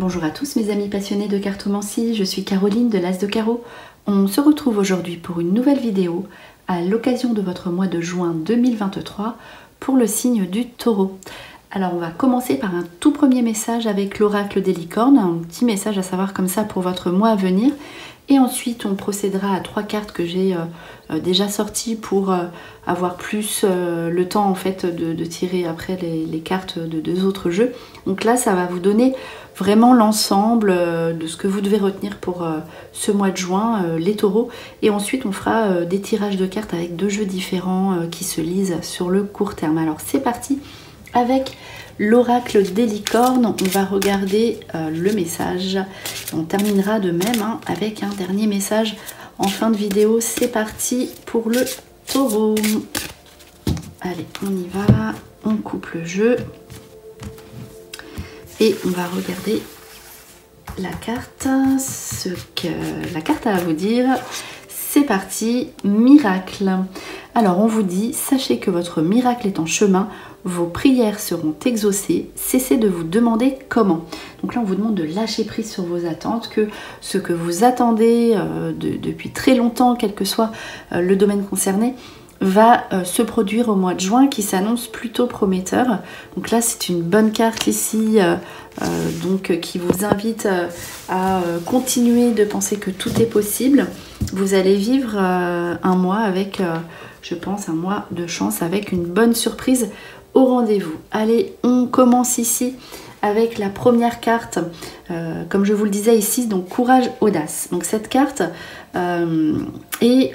Bonjour à tous mes amis passionnés de cartomancie, je suis Caroline de l'As de Carreau. On se retrouve aujourd'hui pour une nouvelle vidéo à l'occasion de votre mois de juin 2023 pour le signe du Taureau. Alors on va commencer par un tout premier message avec l'oracle des licornes, un petit message à savoir comme ça pour votre mois à venir. Et ensuite on procédera à 3 cartes que j'ai déjà sorties pour avoir plus le temps en fait de tirer après les cartes de 2 autres jeux. Donc là ça va vous donner vraiment l'ensemble de ce que vous devez retenir pour ce mois de juin, les taureaux. Et ensuite on fera des tirages de cartes avec 2 jeux différents qui se lisent sur le court terme. Alors c'est parti avec l'oracle des licornes. On va regarder le message. On terminera de même avec un dernier message en fin de vidéo. C'est parti pour le taureau. Allez, on y va. On coupe le jeu. Et on va regarder la carte, ce que la carte a à vous dire. C'est parti, miracle. Alors on vous dit, sachez que votre miracle est en chemin, vos prières seront exaucées, cessez de vous demander comment. Donc là on vous demande de lâcher prise sur vos attentes, que ce que vous attendez depuis très longtemps, quel que soit le domaine concerné, va se produire au mois de juin, qui s'annonce plutôt prometteur. Donc là c'est une bonne carte ici, qui vous invite à continuer de penser que tout est possible. Vous allez vivre un mois avec, je pense, un mois de chance avec une bonne surprise au rendez-vous. Allez, on commence ici avec la première carte, comme je vous le disais ici, donc courage, audace. Donc cette carte est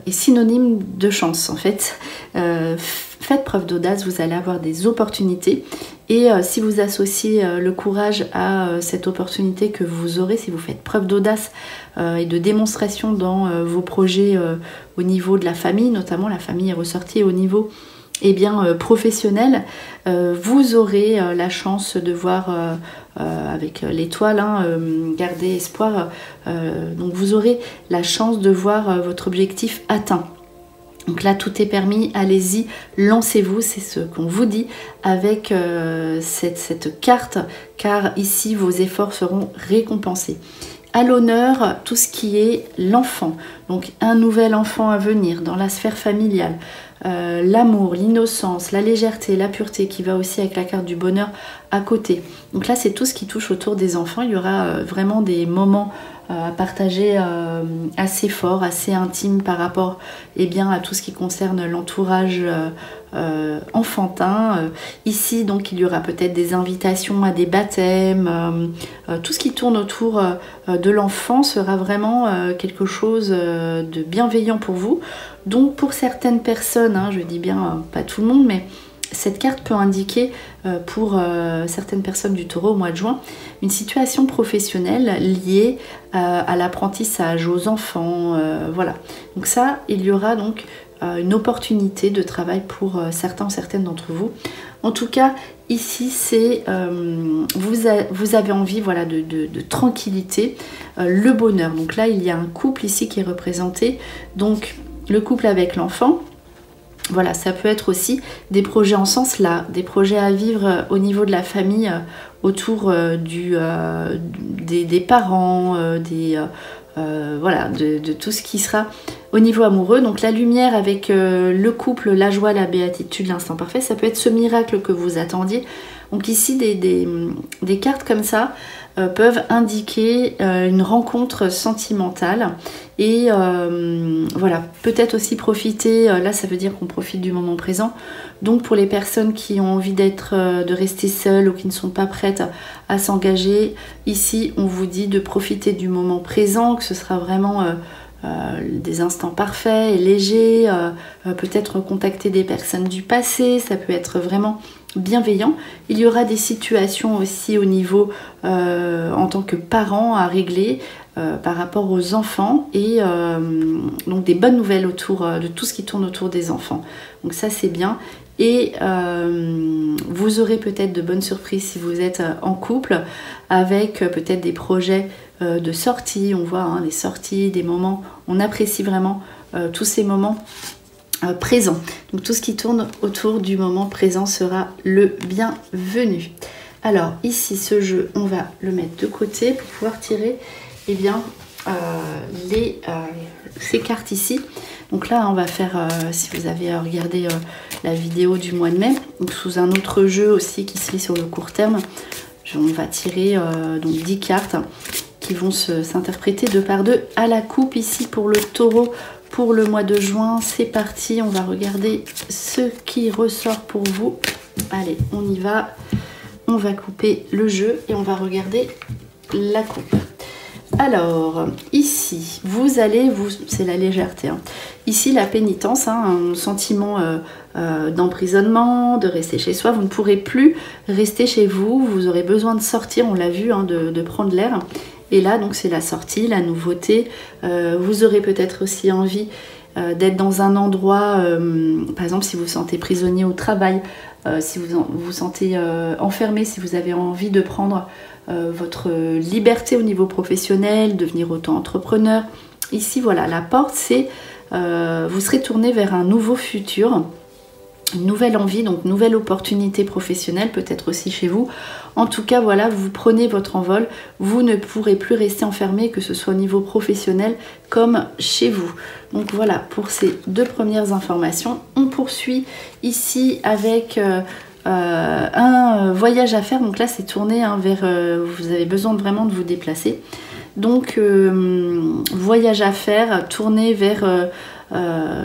synonyme de chance en fait. Faites preuve d'audace, vous allez avoir des opportunités. Et si vous associez le courage à cette opportunité que vous aurez, si vous faites preuve d'audace et de démonstration dans vos projets au niveau de la famille, notamment la famille est ressortie au niveau professionnel, vous aurez la chance de voir avec l'étoile, garder espoir, donc vous aurez la chance de voir votre objectif atteint. Donc là tout est permis, allez-y, lancez-vous, c'est ce qu'on vous dit avec cette carte, car ici vos efforts seront récompensés. À l'honneur, tout ce qui est l'enfant, donc un nouvel enfant à venir dans la sphère familiale, l'amour, l'innocence, la légèreté, la pureté qui va aussi avec la carte du bonheur à côté. Donc là c'est tout ce qui touche autour des enfants, il y aura vraiment des moments à partager assez forts, assez intimes par rapport à tout ce qui concerne l'entourage enfantin. Ici donc il y aura peut-être des invitations à des baptêmes, tout ce qui tourne autour de l'enfant sera vraiment quelque chose de bienveillant pour vous. Donc pour certaines personnes, je dis bien pas tout le monde, mais cette carte peut indiquer pour certaines personnes du taureau au mois de juin une situation professionnelle liée à l'apprentissage, aux enfants, voilà. Donc ça, il y aura donc une opportunité de travail pour certains ou certaines d'entre vous. En tout cas, ici, c'est vous avez envie voilà, de tranquillité, le bonheur. Donc là, il y a un couple ici qui est représenté, donc le couple avec l'enfant. Voilà, ça peut être aussi des projets en sens là, des projets à vivre au niveau de la famille, autour des parents, de tout ce qui sera au niveau amoureux. Donc la lumière avec le couple, la joie, la béatitude, l'instant parfait, ça peut être ce miracle que vous attendiez. Donc ici, des cartes comme ça peuvent indiquer une rencontre sentimentale et voilà, peut-être aussi profiter, là ça veut dire qu'on profite du moment présent. Donc pour les personnes qui ont envie de rester seules ou qui ne sont pas prêtes à s'engager, ici on vous dit de profiter du moment présent, que ce sera vraiment des instants parfaits et légers, peut-être contacter des personnes du passé, ça peut être vraiment bienveillant. Il y aura des situations aussi au niveau en tant que parent à régler par rapport aux enfants et donc des bonnes nouvelles autour de tout ce qui tourne autour des enfants. Donc ça c'est bien. Et vous aurez peut-être de bonnes surprises si vous êtes en couple avec peut-être des projets de sortie. On voit des sorties, des moments, on apprécie vraiment tous ces moments présents. Donc tout ce qui tourne autour du moment présent sera le bienvenu. Alors ici, ce jeu, on va le mettre de côté pour pouvoir tirer eh bien, ces cartes ici. Donc là, on va faire, si vous avez regardé la vidéo du mois de mai, donc sous un autre jeu aussi qui se lit sur le court terme, on va tirer donc 10 cartes qui vont s'interpréter 2 par 2 à la coupe ici pour le taureau pour le mois de juin. C'est parti, on va regarder ce qui ressort pour vous. Allez, on y va. On va couper le jeu et on va regarder la coupe. Alors, ici, c'est la légèreté. Hein. Ici, la pénitence, hein, un sentiment d'emprisonnement, de rester chez soi. Vous ne pourrez plus rester chez vous. Vous aurez besoin de sortir, on l'a vu, hein, de prendre l'air. Et là, donc, c'est la sortie, la nouveauté. Vous aurez peut-être aussi envie d'être dans un endroit, par exemple, si vous vous sentez prisonnier au travail, si vous vous sentez enfermé, si vous avez envie de prendre votre liberté au niveau professionnel, devenir auto-entrepreneur. Ici, voilà, la porte, c'est vous serez tourné vers un nouveau futur, une nouvelle envie, donc nouvelle opportunité professionnelle, peut-être aussi chez vous. En tout cas, voilà, vous prenez votre envol, vous ne pourrez plus rester enfermé, que ce soit au niveau professionnel comme chez vous. Donc voilà, pour ces 2 premières informations, on poursuit ici avec un voyage à faire. Donc là, c'est tourné hein, vers, vous avez besoin vraiment de vous déplacer. Donc, voyage à faire, tourné vers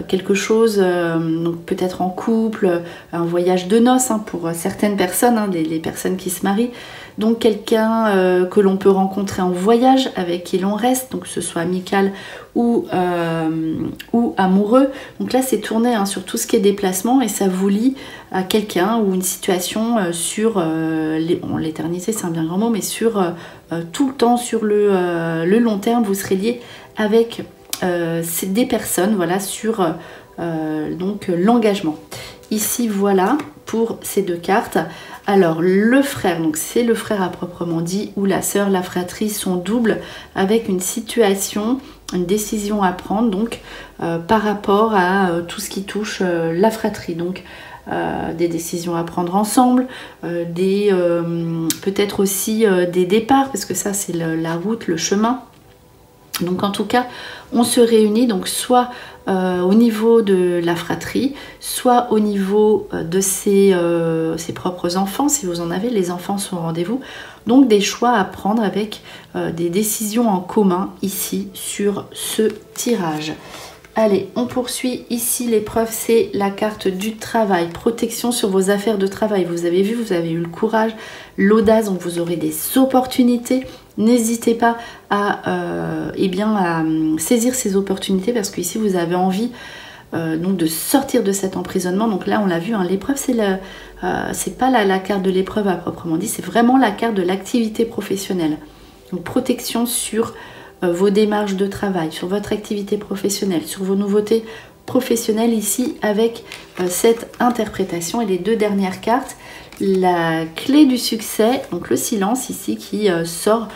quelque chose, donc peut-être en couple, un voyage de noces hein, pour certaines personnes, hein, les personnes qui se marient. Donc quelqu'un que l'on peut rencontrer en voyage, avec qui l'on reste, donc que ce soit amical ou amoureux. Donc là c'est tourné hein, sur tout ce qui est déplacement et ça vous lie à quelqu'un ou une situation sur l'éternité, c'est un bien grand mot, mais sur tout le temps, sur le long terme, vous serez lié avec des personnes, voilà, sur donc l'engagement. Ici voilà pour ces 2 cartes. Alors le frère, donc c'est le frère à proprement dit, ou la sœur, la fratrie sont doubles avec une situation, une décision à prendre donc par rapport à tout ce qui touche la fratrie. Donc des décisions à prendre ensemble, peut-être aussi des départs, parce que ça c'est la route, le chemin. Donc en tout cas, on se réunit donc soit au niveau de la fratrie, soit au niveau de ses propres enfants, si vous en avez, les enfants sont au rendez-vous. Donc des choix à prendre avec des décisions en commun ici sur ce tirage. Allez, on poursuit ici l'épreuve, c'est la carte du travail, protection sur vos affaires de travail. Vous avez vu, vous avez eu le courage, l'audace, donc vous aurez des opportunités. N'hésitez pas à saisir ces opportunités parce qu'ici vous avez envie donc de sortir de cet emprisonnement. Donc là on l'a vu, hein, l'épreuve c'est pas la carte de l'épreuve à proprement dit, c'est vraiment la carte de l'activité professionnelle. Donc protection sur vos démarches de travail, sur votre activité professionnelle, sur vos nouveautés professionnelles ici avec cette interprétation. Et les 2 dernières cartes, la clé du succès, donc le silence ici qui sort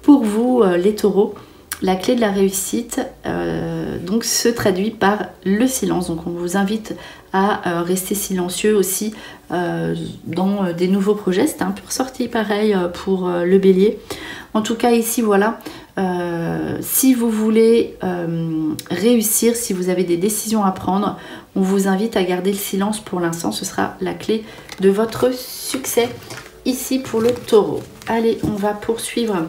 pour vous les taureaux. La clé de la réussite donc se traduit par le silence. Donc on vous invite à rester silencieux aussi dans des nouveaux projets. C'est un peu ressorti pareil pour le bélier. En tout cas ici voilà, si vous voulez réussir, si vous avez des décisions à prendre, on vous invite à garder le silence pour l'instant. Ce sera la clé de votre succès ici pour le taureau. Allez, on va poursuivre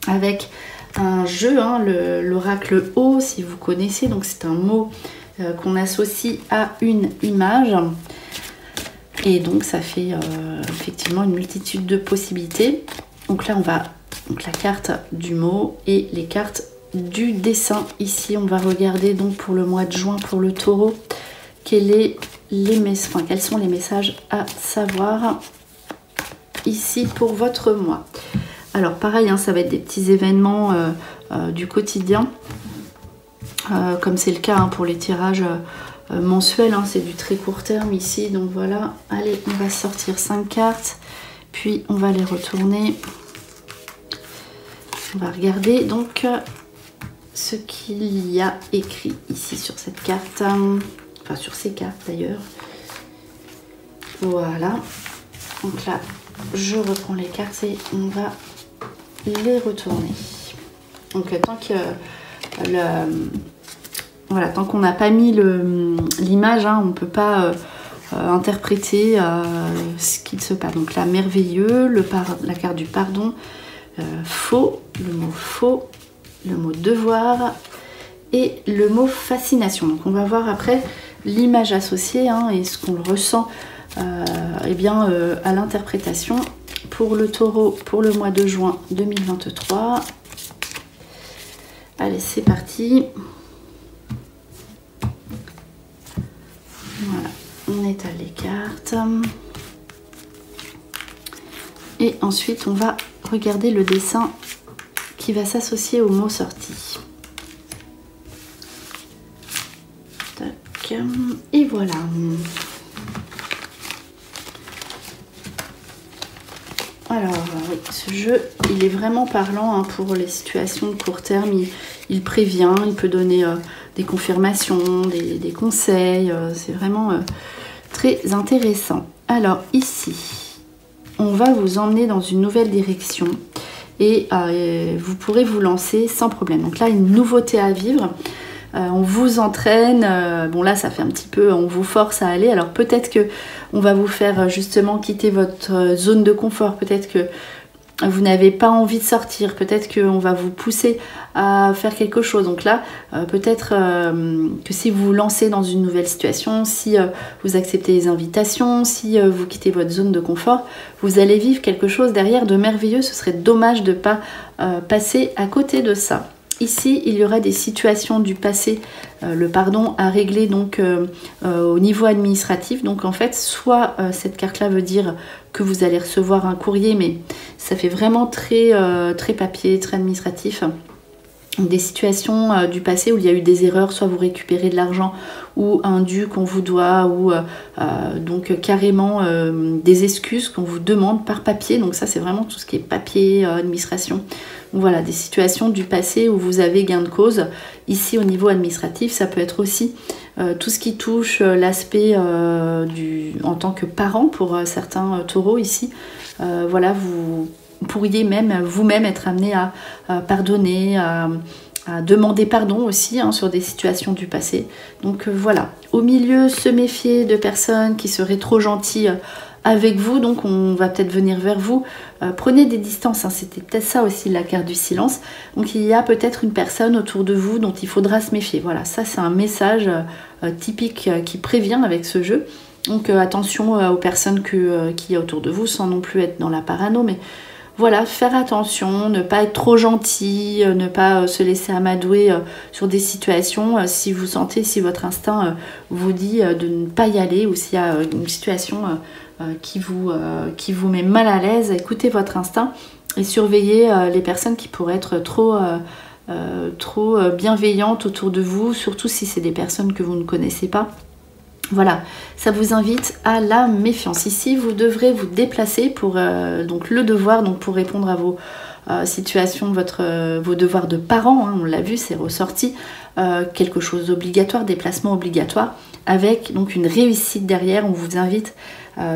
avec un jeu, hein, l'oracle O, si vous connaissez. Donc c'est un mot qu'on associe à une image. Et donc ça fait effectivement une multitude de possibilités. Donc là on va, donc la carte du mot et les cartes du dessin. Ici on va regarder donc pour le mois de juin pour le taureau, quels sont les messages à savoir ici pour votre mois. Alors pareil, hein, ça va être des petits événements du quotidien, comme c'est le cas hein, pour les tirages mensuels, hein, c'est du très court terme ici. Donc voilà, allez, on va sortir 5 cartes, puis on va les retourner. On va regarder donc ce qu'il y a écrit ici sur cette carte, enfin sur ces cartes d'ailleurs. Voilà, donc là je reprends les cartes et on va les retourner. Donc tant que voilà, tant qu'on n'a pas mis l'image, hein, on ne peut pas interpréter ce qu'il se passe. Donc là, merveilleux, la carte du pardon, faux, le mot devoir et le mot fascination. Donc on va voir après l'image associée, hein, et ce qu'on le ressent eh bien, à l'interprétation pour le taureau pour le mois de juin 2023. Allez, c'est parti. Voilà, on étale les cartes. Et ensuite, on va regarder le dessin qui va s'associer au mot sorti. Tac. Et voilà. Alors, oui, ce jeu, il est vraiment parlant, hein, pour les situations de court terme. Il prévient, il peut donner des confirmations, des conseils. C'est vraiment très intéressant. Alors, ici, on va vous emmener dans une nouvelle direction et vous pourrez vous lancer sans problème. Donc là, une nouveauté à vivre. On vous entraîne, bon là ça fait un petit peu, on vous force à aller, alors peut-être que on va vous faire justement quitter votre zone de confort, peut-être que vous n'avez pas envie de sortir, peut-être qu'on va vous pousser à faire quelque chose. Donc là, peut-être que si vous vous lancez dans une nouvelle situation, si vous acceptez les invitations, si vous quittez votre zone de confort, vous allez vivre quelque chose derrière de merveilleux. Ce serait dommage de ne pas passer à côté de ça. Ici, il y aura des situations du passé, le pardon à régler donc au niveau administratif. Donc en fait, soit cette carte-là veut dire que vous allez recevoir un courrier, mais ça fait vraiment très papier, très administratif. Des situations du passé où il y a eu des erreurs, soit vous récupérez de l'argent ou un dû qu'on vous doit, ou donc carrément des excuses qu'on vous demande par papier. Donc ça, c'est vraiment tout ce qui est papier, administration. Donc voilà, des situations du passé où vous avez gain de cause. Ici, au niveau administratif, ça peut être aussi tout ce qui touche l'aspect en tant que parent pour certains taureaux ici. Voilà, vous pourriez même vous-même être amené à pardonner, à demander pardon aussi, hein, sur des situations du passé. Donc voilà, au milieu, se méfier de personnes qui seraient trop gentilles avec vous, donc on va peut-être venir vers vous. Prenez des distances, hein, c'était peut-être ça aussi la carte du silence. Donc il y a peut-être une personne autour de vous dont il faudra se méfier. Voilà, ça c'est un message typique qui prévient avec ce jeu. Donc attention aux personnes qu'il y a autour de vous, sans non plus être dans la parano, mais voilà, faire attention, ne pas être trop gentil, ne pas se laisser amadouer sur des situations. Si vous sentez, si votre instinct vous dit de ne pas y aller, ou s'il y a une situation qui vous met mal à l'aise, écoutez votre instinct et surveillez les personnes qui pourraient être trop bienveillantes autour de vous, surtout si c'est des personnes que vous ne connaissez pas. Voilà, ça vous invite à la méfiance. Ici, vous devrez vous déplacer pour donc le devoir, donc pour répondre à vos situations, vos devoirs de parents, hein, on l'a vu, c'est ressorti, quelque chose d'obligatoire, déplacement obligatoire, avec donc une réussite derrière. On vous invite,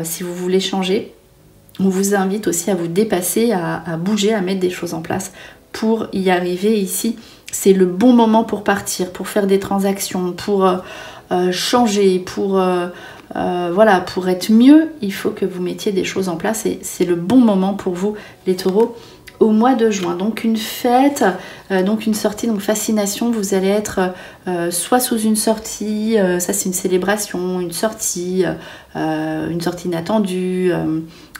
si vous voulez changer, on vous invite aussi à vous dépasser, à bouger, à mettre des choses en place pour y arriver. Ici, c'est le bon moment pour partir, pour faire des transactions, pour changer, voilà, pour être mieux. Il faut que vous mettiez des choses en place et c'est le bon moment pour vous, les taureaux, au mois de juin. Donc une fête, donc une sortie, donc fascination. Vous allez être soit sous une sortie, ça c'est une célébration, une sortie inattendue,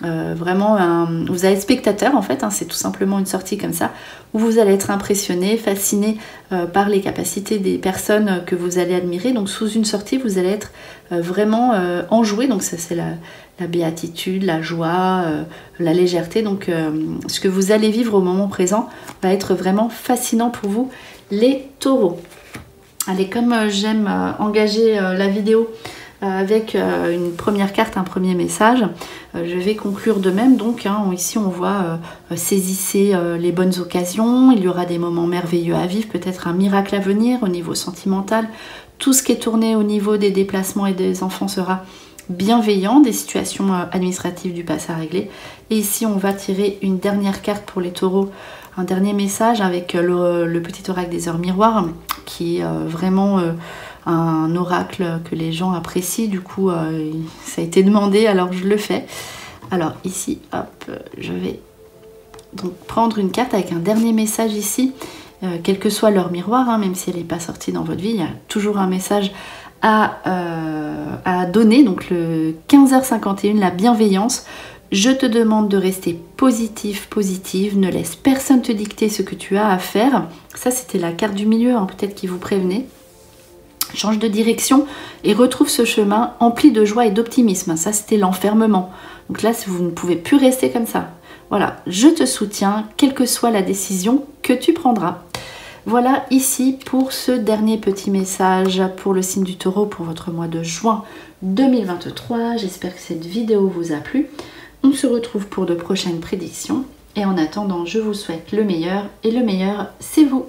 vraiment vous allez être spectateur en fait, hein, c'est tout simplement une sortie comme ça où vous allez être impressionné, fasciné par les capacités des personnes que vous allez admirer. Donc sous une sortie vous allez être vraiment enjoué, donc ça c'est la béatitude, la joie, la légèreté. Donc ce que vous allez vivre au moment présent va être vraiment fascinant pour vous, les taureaux. Allez, comme j'aime engager la vidéo avec une première carte, un premier message, je vais conclure de même. Donc hein, ici on voit saisissez les bonnes occasions, il y aura des moments merveilleux à vivre, peut-être un miracle à venir au niveau sentimental. Tout ce qui est tourné au niveau des déplacements et des enfants sera bienveillants, des situations administratives du passé à régler. Et ici, on va tirer une dernière carte pour les taureaux, un dernier message avec le petit oracle des heures miroirs, qui est vraiment un oracle que les gens apprécient. Du coup, ça a été demandé, alors je le fais. Alors ici, hop, je vais donc prendre une carte avec un dernier message ici, quel que soit leur miroir, hein, même si elle n'est pas sortie dans votre vie, il y a toujours un message à donner. Donc le 15h51, la bienveillance. Je te demande de rester positif, positive, ne laisse personne te dicter ce que tu as à faire. Ça, c'était la carte du milieu, hein, peut-être qui vous prévenait. Change de direction et retrouve ce chemin empli de joie et d'optimisme. Ça, c'était l'enfermement. Donc là, vous ne pouvez plus rester comme ça. Voilà, je te soutiens, quelle que soit la décision que tu prendras. Voilà ici pour ce dernier petit message pour le signe du taureau pour votre mois de juin 2023. J'espère que cette vidéo vous a plu. On se retrouve pour de prochaines prédictions. Et en attendant, je vous souhaite le meilleur. Et le meilleur, c'est vous.